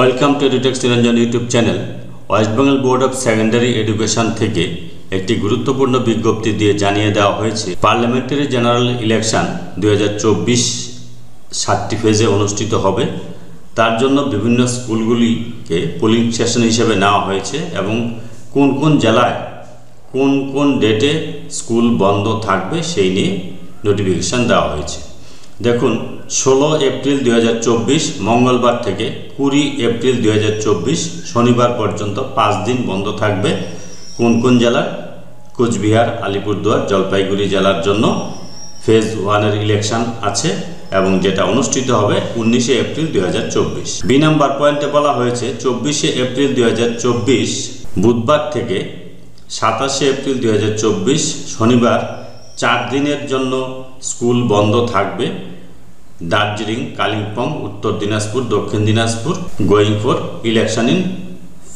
Welcome to এডুটেক্স Niranjan YouTube channel. West Bengal board of secondary education থেকে একটি গুরুত্বপূর্ণ বিজ্ঞপ্তি দিয়ে জানিয়ে দেওয়া হয়েছে পার্লামেন্টারি জেনারেল ইলেকশন 2024 7টি ফেজে অনুষ্ঠিত হবে। তার জন্য বিভিন্ন স্কুলগুলিকে পোলিং স্টেশন হিসেবে নেওয়া হয়েছে এবং কোন কোন জেলায় কোন কোন ডেটে স্কুল বন্ধ থাকবে সেই নিয়ে নোটিফিকেশান দেওয়া হয়েছে। দেখুন, 16 এপ্রিল 2024 মঙ্গলবার থেকে 20 এপ্রিল 2024 শনিবার পর্যন্ত 5 দিন বন্ধ থাকবে। কোন কোন জেলার? কোচবিহার, আলিপুরদুয়ার, জলপাইগুড়ি জেলার জন্য ফেজ 1-এর ইলেকশন আছে এবং যেটা অনুষ্ঠিত হবে 19 এপ্রিল 2024। বি নাম্বার পয়েন্টে বলা হয়েছে 24 এপ্রিল 2024 বুধবার থেকে 27 এপ্রিল 2024 শনিবার 4 দিনের জন্য স্কুল বন্ধ থাকবে। দার্জিলিং, কালিম্পং, উত্তর দিনাজপুর, দক্ষিণ Dinajpur going for election in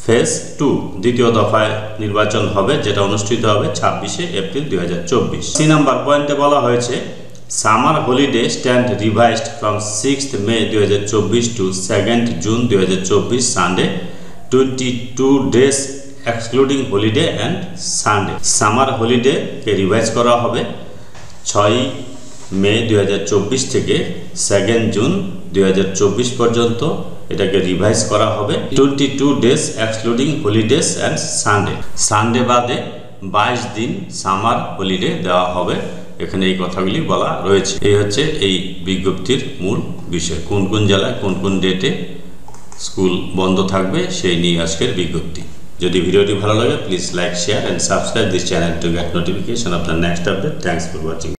phase 2। দ্বিতীয় দফায় নির্বাচন হবে যেটা অনুষ্ঠিত হবে 26 এপ্রিল 2024। সি নাম্বার পয়েন্টে বলা হয়েছে summer holiday stand revised from 6th May 2024 to 2nd June 2024 Sunday 22 days excluding holiday and Sunday. Summer হলিডেকে রিভাইজ করা হবে 6 মে 2024 থেকে 2nd জুন 2024 পর্যন্ত এটাকে রিভাইজ করা হবে 22 days excluding holidays and Sunday. Sunday বাদে 22 দিন সামার হলিডে দেওয়া হবে। এখানে এই কথাগুলি বলা রয়েছে। এই হচ্ছে এই বিজ্ঞপ্তির মূল বিষয়, কোন কোন জেলায় কোন কোন ডেটে স্কুল বন্ধ থাকবে সেই নিয়ে আজকের বিজ্ঞপ্তি। যদি ভিডিওটি ভালো লাগে please like, share and subscribe this channel to get notification off the next update. Thanks for watching.